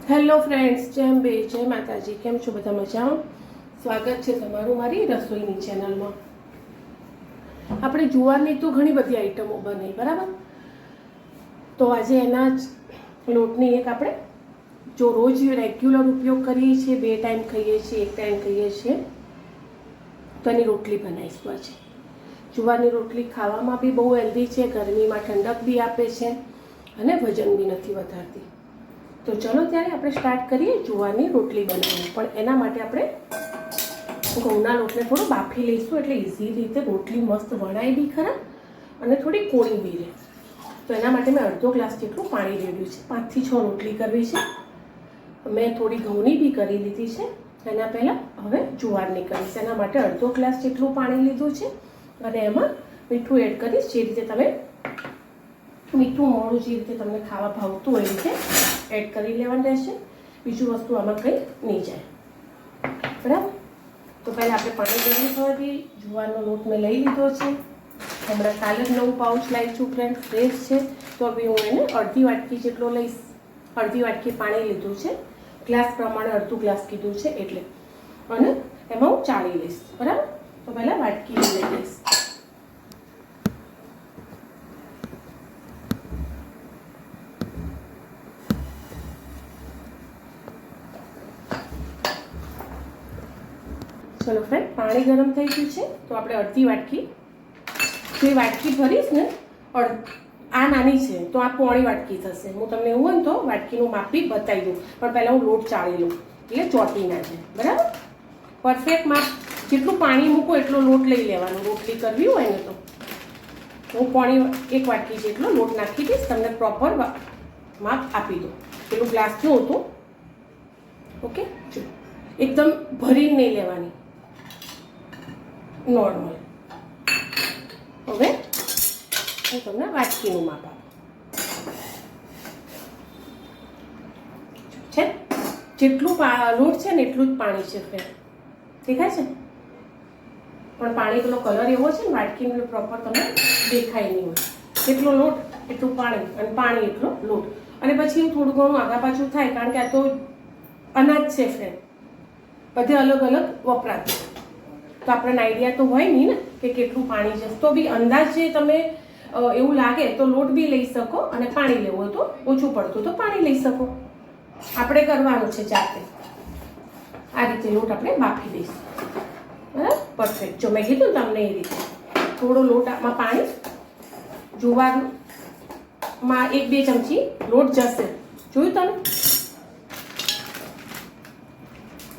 Hello friends, જય અંબે, જય માતાજી. કેમ છો બધા? મજામાં? સ્વાગત છે તમારું મારી રસોઈની ચેનલમાં. આપણે જુવારની તો ઘણી બધી આઈટમો બને, બરાબર? તો આજે એના જ લોટની એક આપણે જો રોજ રેગ્યુલર ઉપયોગ કરીએ છીએ, 2 ટાઈમ ખાઈએ છીએ, 1 ટાઈમ ખાઈએ છીએ, તો એની રોટલી બનાવીશું આજે. જુવારની રોટલી ખાવામાં બી બહુ હેલ્ધી છે, ગરમીમાં ઠંડક બી આપે છે અને વજન બી નથી વધારતી. તો ચલો ત્યારે આપણે સ્ટાર્ટ કરીએ જુવારની રોટલી બનાવવાનું. પણ એના માટે આપણે ઘઉંના લોટને થોડો બાફી લઈશું, એટલે ઇઝી રીતે રોટલી મસ્ત વણાય બી ખરા અને થોડી કોળી બી રહે. તો એના માટે મેં અડધો ગ્લાસ જેટલું પાણી રેડ્યું છે. 5 થી 6 રોટલી કરવી છે. મેં થોડી ઘઉંની બી કરી લીધી છે. એના પહેલાં હવે જુવારની કરીશ. એના માટે અડધો ગ્લાસ જેટલું પાણી લીધું છે અને એમાં મીઠું એડ કરીશ. જે રીતે તમે મીઠું મોળું જે રીતે તમને ખાવા ભાવતું હોય એ રીતે એડ કરી લેવાનું રહેશે. બીજું વસ્તુ આમાં કંઈ નહીં જાય, બરાબર? તો પહેલાં આપણે પાણી ગરમ થવા દઈએ. જુવારનો લોટ મેં લઈ લીધો છે. હમણાં કાલે જ નવું પાઉચ લાવી છું ફ્રેન્ડ, ફ્રેશ છે. તો હવે હું એને અડધી વાટકી જેટલો લઈશ. અડધી વાટકી પાણી લીધું છે, ગ્લાસ પ્રમાણે અડધું ગ્લાસ કીધું છે એટલે. અને એમાં હું ચાળી લઈશ, બરાબર? તો પહેલાં વાટકી લઈ લઈશ. ચલો ફ્રેન્ડ, પાણી ગરમ થઈ ગયું છે. તો આપણે અડધી વાટકી, જે વાટકી ભરીશ ને, આ નાની છે તો આ પોણી વાટકી થશે. હું તમને એવું હોય ને તો વાટકીનું માપી બતાવી દઉં, પણ પહેલાં હું લોટ ચાળી લઉં એટલે ચોટી ના જાય, બરાબર? પરફેક્ટ માપ, જેટલું પાણી મૂકો એટલો લોટ લઈ લેવાનો. રોટલી કરવી હોય ને તો હું એક વાટકી જેટલો લોટ નાખી દઈશ. તમને પ્રોપર માપ આપી દઉં. પેલું ગ્લાસનું હતું, ઓકે? જો એકદમ ભરીને નહીં લેવાની, નોર્મલ. હવે હું તમને વાટકીનું માપ આપું છે. જેટલું લોટ છે ને એટલું જ પાણી છે ફ્રેન્ડ, દેખાય છે? પણ પાણી પેલો કલર એવો છે ને વાટકીનો પ્રોપર તમને દેખાય નહીં હોય. જેટલો લોટ એટલું પાણી, અને પાણી એટલો લોટ. અને પછી હું થોડું ઘણું આગા પાછું થાય, કારણ કે આ તો અનાજ છે ફ્રેન્ડ, બધે અલગ અલગ વપરાતું. તો આપણને આઈડિયા તો હોય નહીં ને કે કેટલું પાણી જશે. તો બી અંદાજે તમે એવું લાગે તો લોટ બી લઈ શકો, અને પાણી લેવું હોય તો ઓછું પડતું તો પાણી લઈ શકો. આપણે કરવાનું છે જાતે. આ રીતે લોટ આપણે બાફી દઈશું, બરાબર? પરફેક્ટ. જો મેં કીધું તમને એ રીતે થોડો લોટમાં પાણી, જુવારમાં 1-2 ચમચી લોટ જશે. જોયું તમે?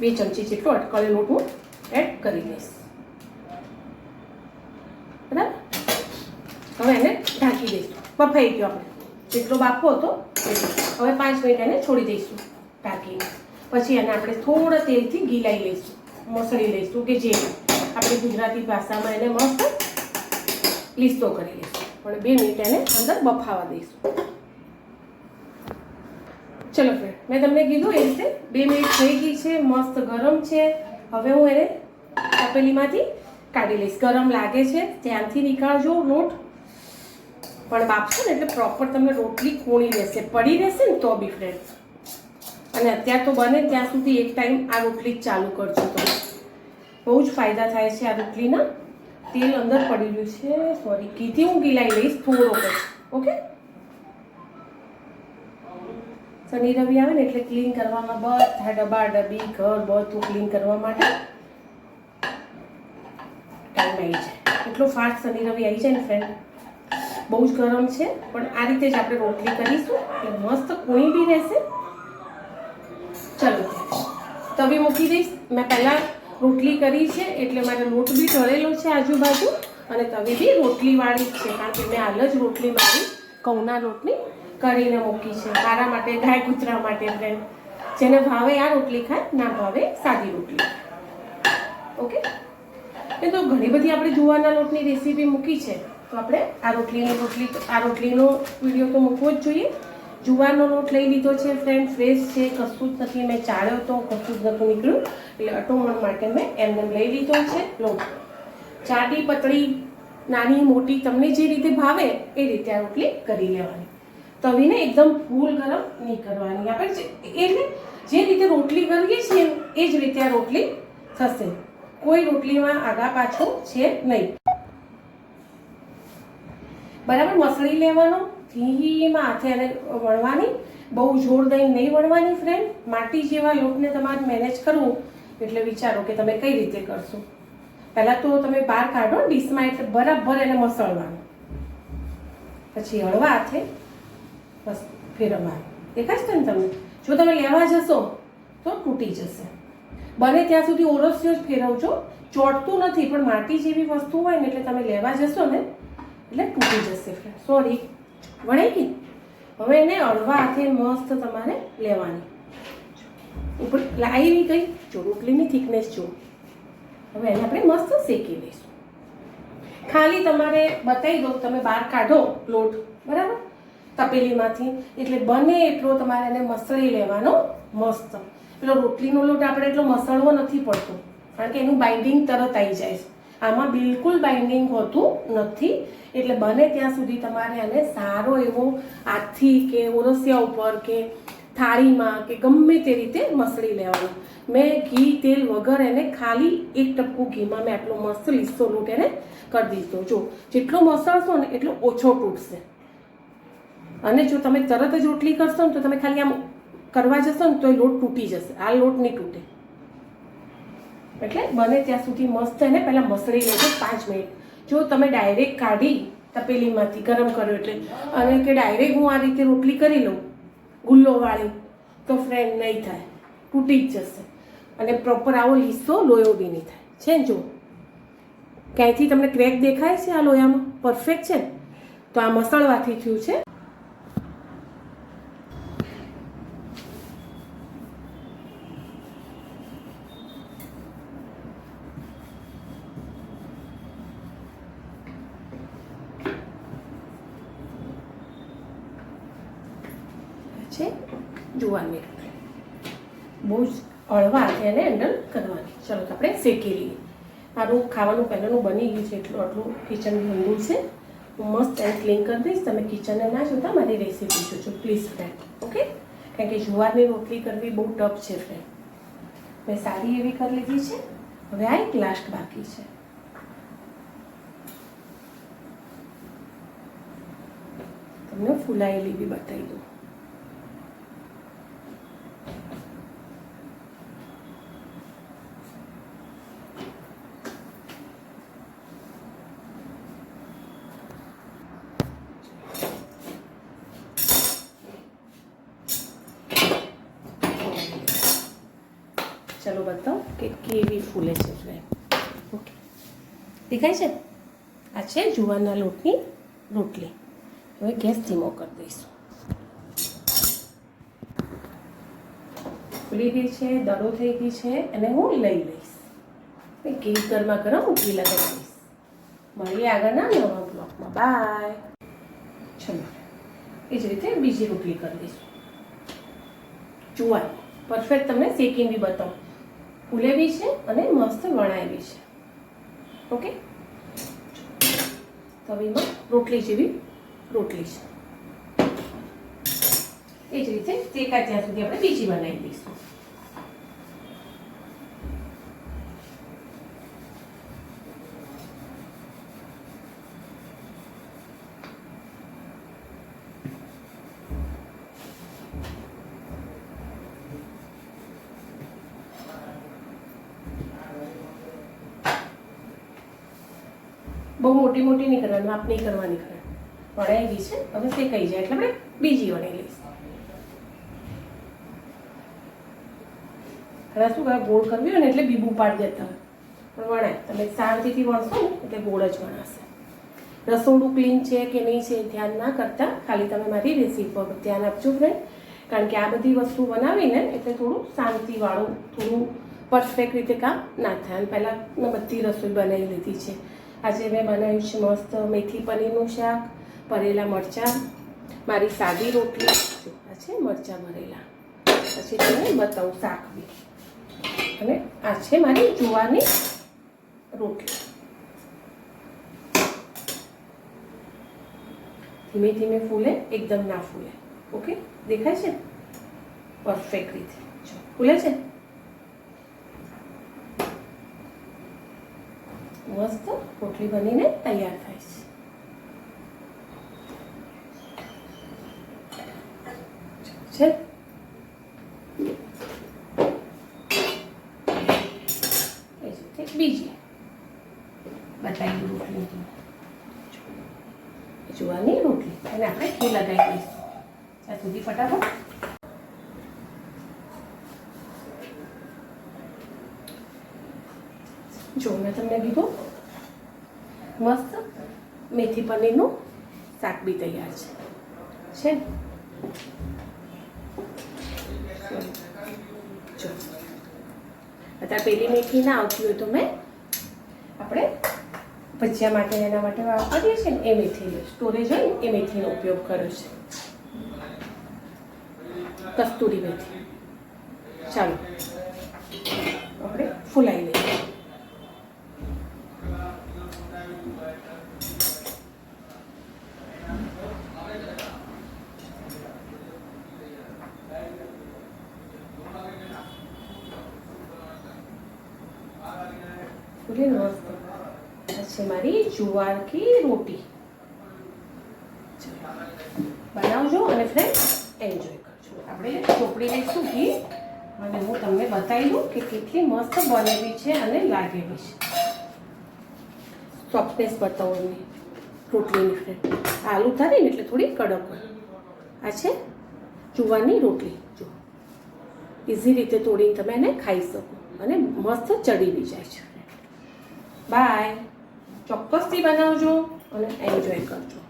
2 ચમચી જેટલો અટકળેલો લોટ હું એડ કરી દઈશ, બરાબર? હવે એને ઢાંકી દઈશું. બફાઈ ગયો આપણે જેટલો બાફવો હતો. હવે 5 મિનિટ એને છોડી દઈશું ઢાંકીને. પછી એને આપણે થોડા તેલથી ગીલાઈ લઈશું, મસળી લઈશું, કે જે આપણી ગુજરાતી ભાષામાં એને મસ્ત લીસ્તો કરી લઈશું. પણ 2 મિનિટ એને અંદર બફાવા દઈશું. ચલો ફ્રેન્ડ, મેં તમને કીધું એ રીતે 2 મિનિટ થઈ ગઈ છે, મસ્ત ગરમ છે. હવે હું એને તપેલીમાંથી કાઢી લઈશ. ગરમ લાગે છે ધ્યાનથી નીકાળજો લોટ, પણ બાફશો ને એટલે પ્રોપર તમને રોટલી કોણી રહેશે. પડી રહેશે ને તો બી ફ્રેન્ડ. અને અત્યારે તો બને ત્યાં સુધી 1 ટાઈમ આ રોટલી જ ચાલુ કરજો તમે. બહુ જ ફાયદા થાય છે આ રોટલીના. તેલ અંદર પડી ગયું છે, સોરી, ઘીથી હું ગીલાઈ લઈશ થોડો જ, ઓકે? શનિ રવિ આવે ને એટલે ક્લીન કરવામાં, બધા ડબ્બા ડબ્બી ઘર બધું ક્લીન કરવા માટે ટાઈમ આવી જાય. એટલો ફાસ્ટ શનિ રવિ આવી જાય ને ફ્રેન્ડ. બહુ જ ગરમ છે, પણ આ રીતે જ આપણે રોટલી કરીશું એટલે મસ્ત કોણી બી રહેશે. ચલો તવી મૂકી દઈશ. મેં પહેલાં રોટલી કરી છે એટલે મારે લોટ બી ઢળેલો છે આજુબાજુ, અને તવી બી રોટલીવાળી જ છે, કારણ કે મેં હાલ જ રોટલી મારી ઘઉંના લોટની કરીને મૂકી છે. મારા માટે, ગાય કૂતરા માટે ફ્રેન્ડ. જેને ભાવે આ રોટલી ખાય, ના ભાવે સાદી રોટલી, ઓકે? એ તો ઘણી બધી આપણે જુવારના લોટની રેસીપી મૂકી છે, તો આપણે આ રોટલીનો વિડીયો તો મૂકવો જ જોઈએ. જુવારનો લોટ લઈ લીધો છે ફ્રેન્ડ, ફ્રેશ છે, કશું જ નથી. મેં ચાળ્યો તો કશું જ નહોતું નીકળ્યું, એટલે અટોમણ માટે મેં એમને લઈ લીધો છે લોટ. જાડી પતળી, નાની મોટી, તમને જે રીતે ભાવે એ રીતે આ રોટલી કરી લેવાની. તવીને એકદમ ફૂલ ગરમ નહીં કરવાની. આપણે એટલે જે રીતે રોટલી કરીએ છીએ એ જ રીતે આ રોટલી થશે. કોઈ રોટલીમાં આગા પાછું છે નહીં. બરાબર મસળી લેવાનો, ધીમાં હાથે અને વણવાની, બહુ જોર દઈને નહીં વણવાની ફ્રેન્ડ. માટી જેવા લોટને તમારે મેનેજ કરવું એટલે વિચારો કે તમે કઈ રીતે કરશો. પહેલાં તો તમે બહાર કાઢો ડીશમાં, એટલે બરાબર એને મસળવાનું, પછી હળવા હાથે બસ ફેરવવાનું. દેખાય છે ને તમને? જો તમે લેવા જશો તો તૂટી જશે. બને ત્યાં સુધી ઓરસ્યો જ ફેરવજો, ચોટતું નથી. પણ માટી જેવી વસ્તુ હોય ને એટલે તમે લેવા જશો ને એટલે તૂટી જશે ફ્રેન્ડ. સોરી, વણાઈ ગઈ. હવે એને હળવા હાથે મસ્ત તમારે લેવાની. ઉપર લાવી ગઈ જો રોટલીની થિકનેસ જો. હવે એને આપણે મસ્ત શેકી લઈશું. ખાલી તમારે બતાવી દો, તમે બહાર કાઢો લોટ બરાબર તપેલીમાંથી, એટલે બને એટલો તમારે એને મસળી લેવાનો મસ્ત. પેલો રોટલીનો લોટ આપણે એટલો મસળવો નથી પડતો, કારણ કે એનું બાઇન્ડિંગ તરત આવી જાય છે. આમાં બિલકુલ બાઇન્ડિંગ હોતું નથી. એટલે બને ત્યાં સુધી તમારે એને સારો એવો હાથથી કે ઓરસિયા ઉપર કે થાળીમાં કે ગમે તે રીતે મસળી લેવાનો. મેં ઘી તેલ વગર એને ખાલી 1 ટપકું ઘીમાં મેં આટલો મસ્ત લીસો લોટ એને કરી દીધો. જો જેટલો મસળશો ને એટલો ઓછો તૂટશે. અને જો તમે તરત જ રોટલી કરશો ને તો તમે ખાલી આમ કરવા જશો ને તો એ લોટ તૂટી જશે. આ લોટ નહીં તૂટે. એટલે બને ત્યાં સુધી મસ્ત એને પહેલાં મસળી લેજો 5 મિનિટ. જો તમે ડાયરેક્ટ કાઢી તપેલીમાંથી ગરમ કર્યો એટલે, અને કે ડાયરેક્ટ હું આ રીતે રોટલી કરી લઉં ગુલ્લો વાળી, તો ફ્રેન્ડ નહીં થાય, તૂટી જ જશે. અને પ્રોપર આવો લીસો લોયો બી નહીં થાય. છે ને? જો ક્યાંયથી તમને ક્રેક દેખાય છે આ લોયામાં? પરફેક્ટ છે ને? તો આ મસળવાથી થયું છે. જુવારની બહુ જ હળવા હાથે એને હેન્ડલ કરવાની. ચલો તો આપણે શેકી લઈએ. મારું ખાવાનું પહેલાંનું બની ગયું છે, એટલું આટલું કિચન ગંદુ છે. હું મસ્ત એને ક્લીન કરી દઈશ. તમે કિચનને ના જોતા મારી રેસીપી જોજો પ્લીઝ ફ્રેન્ડ. ઓકે? કારણ કે જુવારની રોટલી કરવી બહુ ટફ છે ફ્રેન્ડ. મેં સારી એવી કરી લીધી છે. હવે આ એક લાસ્ટ બાકી છે. તમને ફૂલાયેલી બી બતાવી દઉં. ચલો બતાવો કે કેવી ફૂલે છે ફ્રેન્ડ. ઓકે, દેખાય છે? આ છે જુવારના લોટની રોટલી. હવે ગેસ ધીમો કરી દઈશું. ફૂલી ગઈ છે, દડો થઈ ગઈ છે, અને હું લઈ લઈશ. કેવી ગરમા ગરમ રોટલી લગાવી દઈશ. મળીએ આગળના નવા બ્લોગમાં. બાય. ચલો એ જ રીતે બીજી રોટલી કરી દઈશું. જુવાર પરફેક્ટ તમને શેકીને બી બતાવું. ફૂલે બી છે અને મસ્ત વણાય બી છે. ઓકે, તવીમાં રોટલી જેવી રોટલી છે. એ જ રીતે શેકાય ત્યાં સુધી આપણે બીજી બનાવી દઈશું. બહુ મોટી મોટી નહીં કરવાની, માપ નહીં કરવાની ફ્રેન્ડ. વણાઈ ગઈ છે, હવે શેકાઈ જાય એટલે આપણે બીજી વણાઈ લઈશું. ઘણા શું કરે, ગોળ કરવી હોય ને એટલે બીબું પાડી દેતા હોય, પણ વણાય. તમે શાંતિથી વણશો ને એટલે ગોળ જ વણાશે. રસોડું ક્લીન છે કે નહીં છે ધ્યાન ના કરતા, ખાલી તમે મારી રેસીપી પર ધ્યાન આપજો ફ્રેન્ડ. કારણ કે આ બધી વસ્તુ બનાવીને એટલે થોડું શાંતિવાળું, થોડું પરફેક્ટ રીતે કામ ના થાય. અને પહેલાં મેં બધી રસોઈ બનાવી લીધી છે. આજે મેં બનાવ્યું છે મસ્ત મેથી પનીરનું શાક, ભરેલા મરચાં, મારી સાદી રોટલી, આ છે મરચાં ભરેલા, પછી તમને બતાવું શાક બી, અને આ છે મારી જુવારની રોટલી. ધીમે ધીમે ફૂલે, એકદમ ના ફૂલે. ઓકે, દેખાય છે પરફેક્ટ રીતે. જો ફૂલે છે મસ્ત. રોટલી બનીને તૈયાર થાય છે. બીજી બતાવી રોટલી, જુવાની રોટલી, અને આપણે ઘી લગાવી દઈશું ત્યાં સુધી ફટાફટ. જો મેં તમને કીધું મસ્ત મેથી પનીરનું શાક બી તૈયાર છે. જો અત્યારે પેલી મેથી ના આવતી હોય તો મેં આપણે ભજીયા માટે એના માટે વાપરીએ છીએ ને એ મેથી સ્ટોરેજ હોય ને એ મેથીનો ઉપયોગ કર્યો છે, કસ્તુરી મેથી. ચાલો આપણે ફૂલાઈ લઈએ. મસ્ત છે મારી જુવાર કી રોટી. બનાવજો અને ફ્રેન્ડ એન્જોય કરજો. આપણે ચોપડી લઈશું ઘી અને હું તમને બતાવી દઉં કે કેટલી મસ્ત બનેલી છે અને લાગેલી છે. સોફ્ટનેસ બતાવો એમની રોટલીની ફ્રેન્ડ. આલુ થાય ને એટલે થોડી કડક હોય. આ છે જુવારની રોટલી. જો ઇઝી રીતે તોડીને તમે એને ખાઈ શકો અને મસ્ત ચડી બી જાય છે. બાય. ચોક્કસથી બનાવજો અને એન્જોય કરજો.